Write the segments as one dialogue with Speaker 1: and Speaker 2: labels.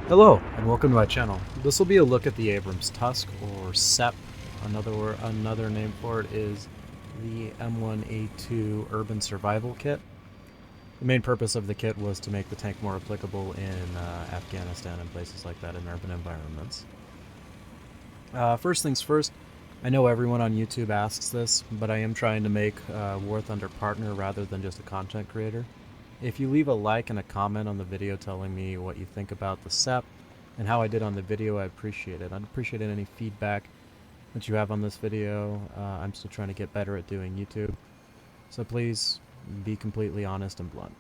Speaker 1: Hello, and welcome to my channel. This will be a look at the Abrams Tusk, or SEP. Another name for it is the M1A2 Urban Survival Kit. The main purpose of the kit was to make the tank more applicable in Afghanistan and places like that in urban environments. First things first, I know everyone on YouTube asks this, but I am trying to make WarThunder partner rather than just a content creator. If you leave a like and a comment on the video telling me what you think about the SEP and how I did on the video, I appreciate it. I'd appreciate any feedback that you have on this video. I'm still trying to get better at doing YouTube, so please be completely honest and blunt.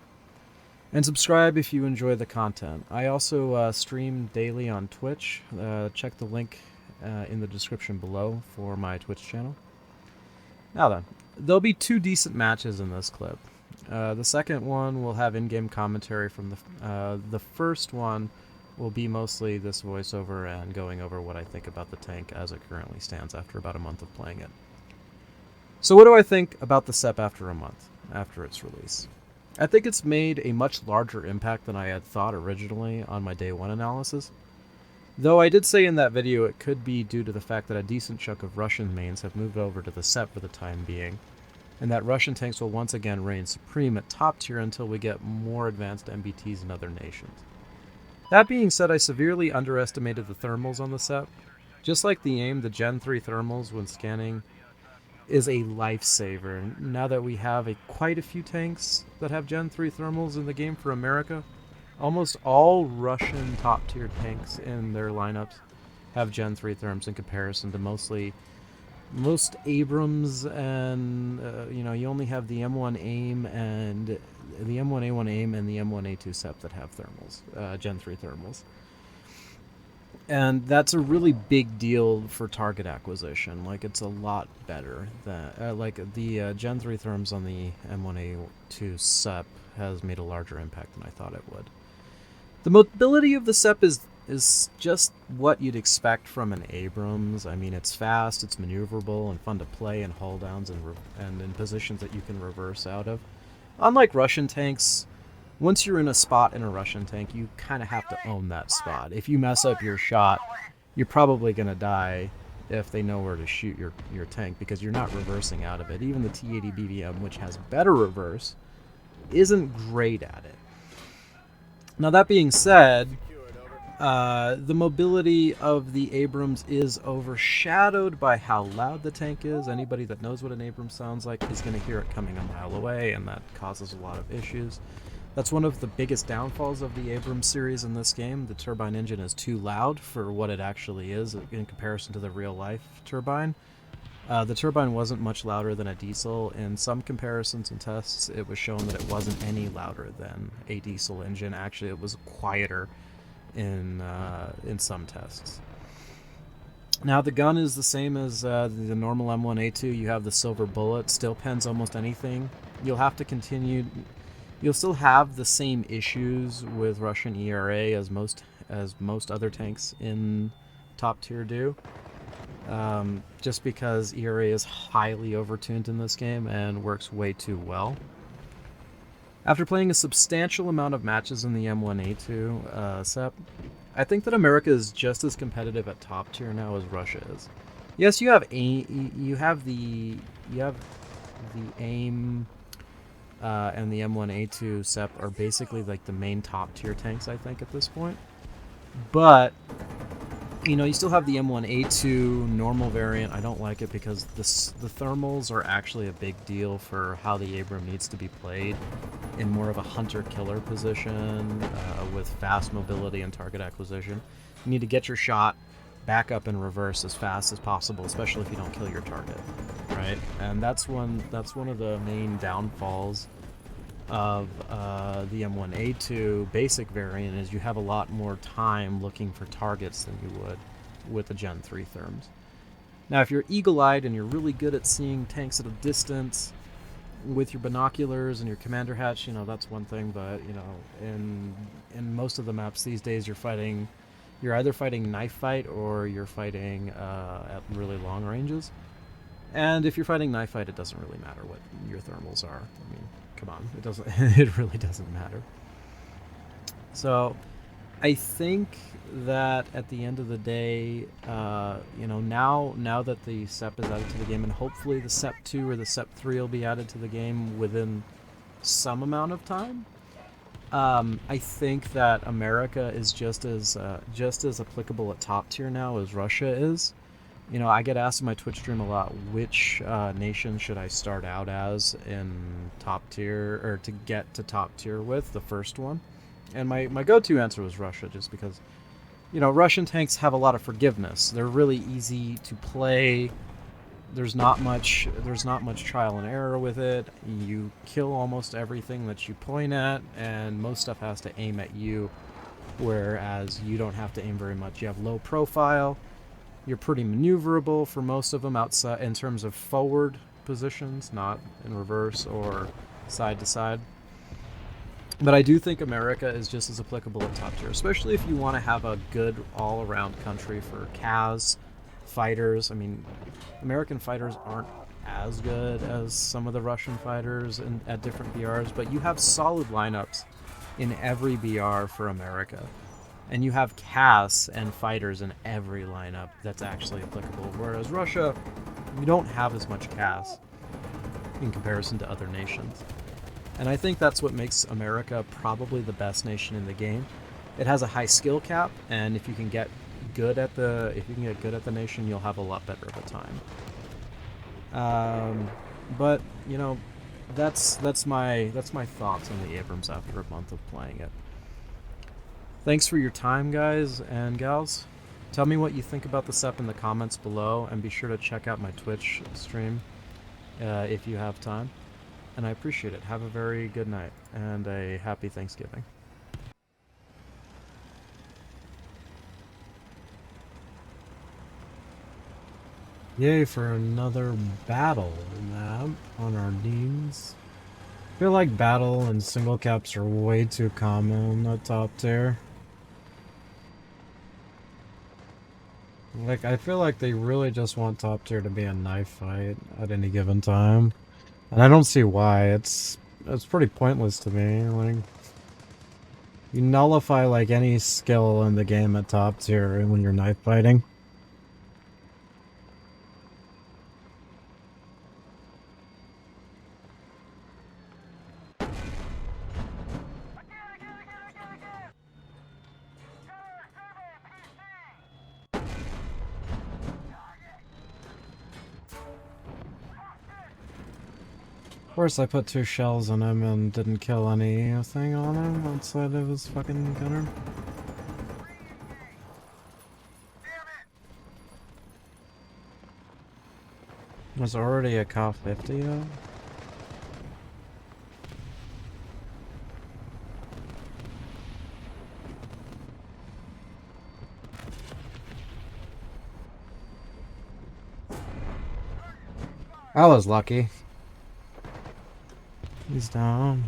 Speaker 1: And subscribe if you enjoy the content. I also stream daily on Twitch. Check the link in the description below for my Twitch channel. Now then, there'll be two decent matches in this clip. The second one will have in-game commentary from the first one will be mostly this voiceover and going over what I think about the tank as it currently stands after about a month of playing it. So what do I think about the SEP after a month, after its release? I think it's made a much larger impact than I had thought originally on my day one analysis. Though I did say in that video it could be due to the fact that a decent chunk of Russian mains have moved over to the SEP for the time being, and that Russian tanks will once again reign supreme at top tier until we get more advanced MBTs in other nations. That being said, I severely underestimated the thermals on the SEP. Just like the AIM, the Gen 3 thermals when scanning is a lifesaver. Now that we have quite a few tanks that have Gen 3 thermals in the game for America, almost all Russian top tier tanks in their lineups have Gen 3 therms in comparison to most Abrams, and you only have the M1 AIM and the M1A1 AIM and the M1A2 SEP that have thermals, Gen 3 thermals. And that's a really big deal for target acquisition. Like, it's a lot better than like the Gen 3 therms on the M1A2 SEP has made a larger impact than I thought it would. The mobility of the SEP is just what you'd expect from an Abrams. I mean, it's fast, it's maneuverable, and fun to play in hull downs and in positions that you can reverse out of. Unlike Russian tanks, once you're in a spot in a Russian tank, you kind of have to own that spot. If you mess up your shot, you're probably going to die if they know where to shoot your tank, because you're not reversing out of it. Even the T-80 BVM, which has better reverse, isn't great at it. Now, that being said, the mobility of the Abrams is overshadowed by how loud the tank is. Anybody that knows what an Abrams sounds like is going to hear it coming a mile away, and that causes a lot of issues. That's one of the biggest downfalls of the Abrams series in this game. The turbine engine is too loud for what it actually is in comparison to the real-life turbine. The turbine wasn't much louder than a diesel. In some comparisons and tests, it was shown that it wasn't any louder than a diesel engine. Actually, it was quieter in some tests. Now, the gun is the same as the normal M1A2. You have the silver bullet, still pens almost anything. You'll still have the same issues with Russian ERA as most other tanks in top tier do. Just because ERA is highly overtuned in this game and works way too well. After playing a substantial amount of matches in the M1A2 SEP, I think that America is just as competitive at top tier now as Russia is. Yes, you have the AIM and the M1A2 SEP are basically like the main top tier tanks, I think, at this point. But you still have the M1A2 normal variant. I don't like it because the thermals are actually a big deal for how the Abram needs to be played in more of a hunter-killer position with fast mobility and target acquisition. You need to get your shot back up and reverse as fast as possible, especially if you don't kill your target, right? And that's one of the main downfalls of the M1A2 basic variant, is you have a lot more time looking for targets than you would with the Gen 3 therms. Now, if you're eagle-eyed and you're really good at seeing tanks at a distance with your binoculars and your commander hatch, that's one thing, but in most of the maps these days, you're either fighting knife fight or you're fighting at really long ranges. And if you're fighting knife fight, it doesn't really matter what your thermals are. I mean, come on, it really doesn't matter. So I think that at the end of the day, you know, now that the SEP is added to the game, and hopefully the SEP 2 or the SEP 3 will be added to the game within some amount of time, I think that America is just as applicable at top tier now as Russia is. You know, I get asked in my Twitch stream a lot, which nation should I start out as in top tier, or to get to top tier with, the first one. And my go-to answer was Russia, just because, you know, Russian tanks have a lot of forgiveness. They're really easy to play. There's not much trial and error with it. You kill almost everything that you point at, and most stuff has to aim at you, whereas you don't have to aim very much. You have low profile. You're pretty maneuverable for most of them outside in terms of forward positions, not in reverse or side to side. But I do think America is just as applicable at top tier, especially if you want to have a good all-around country for CAS fighters. I mean, American fighters aren't as good as some of the Russian fighters at different BRs, but you have solid lineups in every BR for America. And you have CAS and fighters in every lineup that's actually applicable, whereas Russia, you don't have as much CAS in comparison to other nations. And I think that's what makes America probably the best nation in the game. It has a high skill cap, and if you can get good at the nation, you'll have a lot better of a time. But you know, that's my thoughts on the Abrams after a month of playing it. Thanks for your time, guys and gals. Tell me what you think about the SEP in the comments below, and be sure to check out my Twitch stream if you have time. And I appreciate it. Have a very good night, and a happy Thanksgiving. Yay for another battle map on our teams. I feel like battle and single caps are way too common at top tier. Like, I feel like they really just want top tier to be a knife fight at any given time. And I don't see why. It's pretty pointless to me. Like, you nullify like any skill in the game at top tier when you're knife fighting. Of course, I put 2 shells on him and didn't kill anything on him outside of his fucking gunner. Was already a COF 50 though? I was lucky. He's down.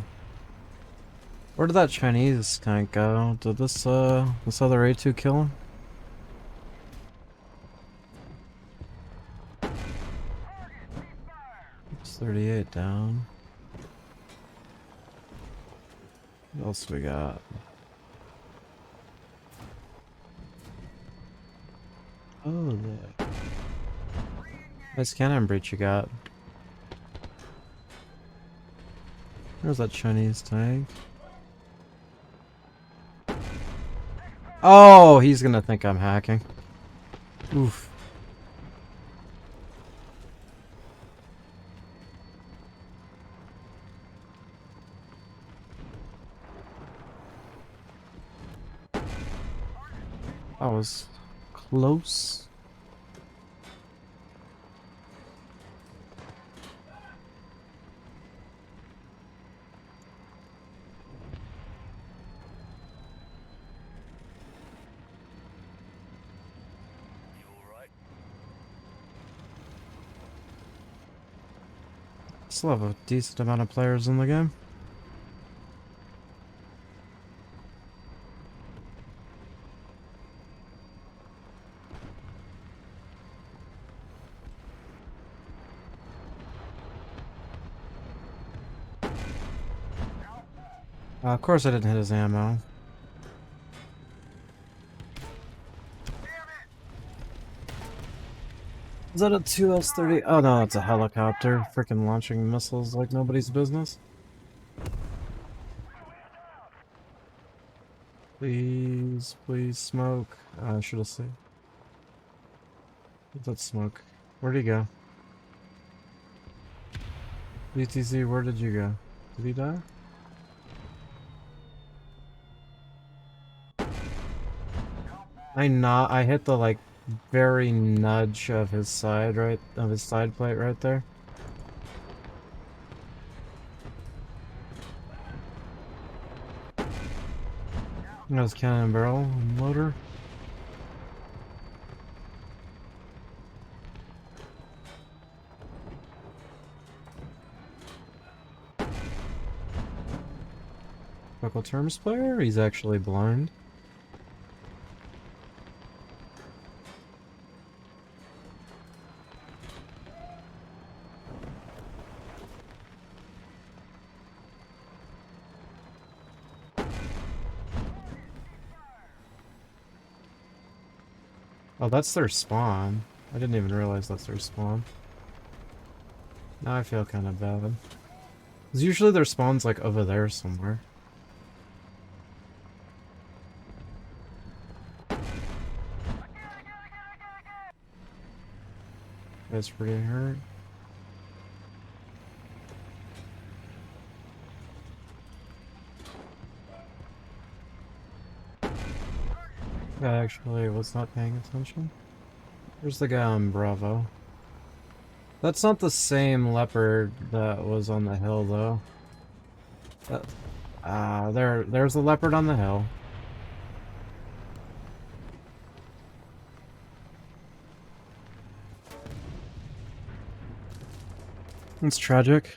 Speaker 1: Where did that Chinese tank go? Did this other A2 kill him? It's 38 down. What else we got? Oh, yeah. Nice cannon breach you got. There's that Chinese tank. Oh, he's gonna think I'm hacking. Oof. That was close. Still have a decent amount of players in the game. Of course I didn't hit his ammo. Is that a 2S30? Oh no, it's a helicopter. Freaking launching missiles like nobody's business. Please, please smoke. I should have said. What's that smoke? Where'd he go? BTZ, where did you go? Did he die? I hit the like very nudge of his side plate right there. That was cannon barrel motor. Local terms player? He's actually blind. Oh, that's their spawn. I didn't even realize that's their spawn. Now I feel kind of bad. Because usually their spawn's like over there somewhere. That's pretty hurt. I actually was not paying attention. There's the guy on Bravo. That's not the same leopard that was on the hill, though. There's a leopard on the hill. It's tragic.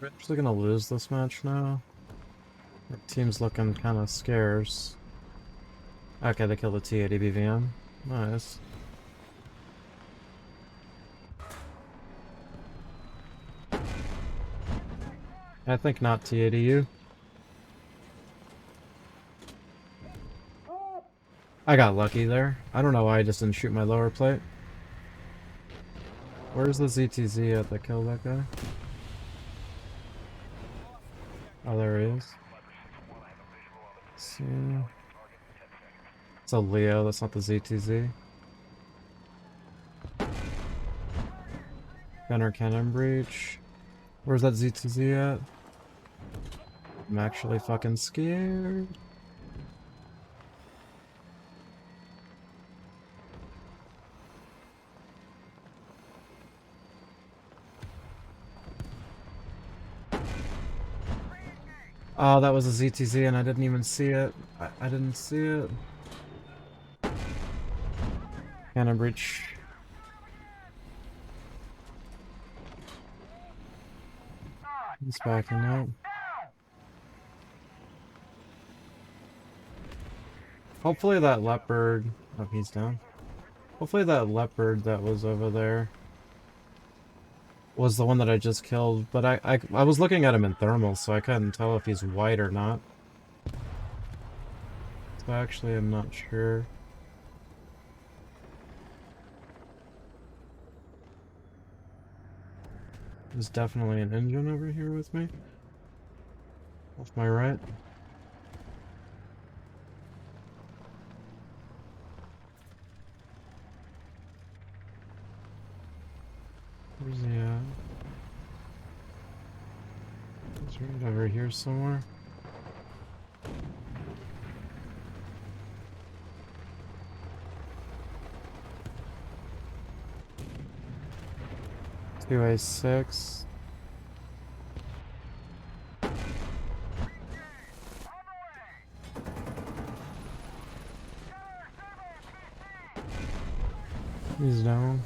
Speaker 1: We're actually gonna lose this match now. Our team's looking kind of scarce. Okay, they killed the T-80 BVM. Nice. I think not T-80U. I got lucky there. I don't know why I just didn't shoot my lower plate. Where's the ZTZ at that killed that guy? Oh, there he is. Let's see. It's a Leo, that's not the ZTZ. Gunner cannon breach. Where's that ZTZ at? I'm actually fucking scared. Oh, that was a ZTZ and I didn't even see it. I didn't see it. Cannon breach. He's backing up. Hopefully that leopard... Oh, he's down. Hopefully that leopard that was over there was the one that I just killed, but I was looking at him in thermal, so I couldn't tell if he's white or not. So actually, I'm not sure. There's definitely an engine over here with me. Off my right. Where's he at? He's right over here somewhere. A6. He's down.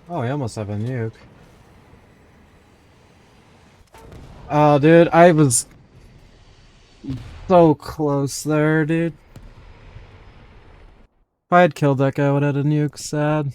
Speaker 1: Oh, he almost have a nuke. Oh, dude, I was so close there, dude. If I had killed that guy, I would have had a nuke. Sad.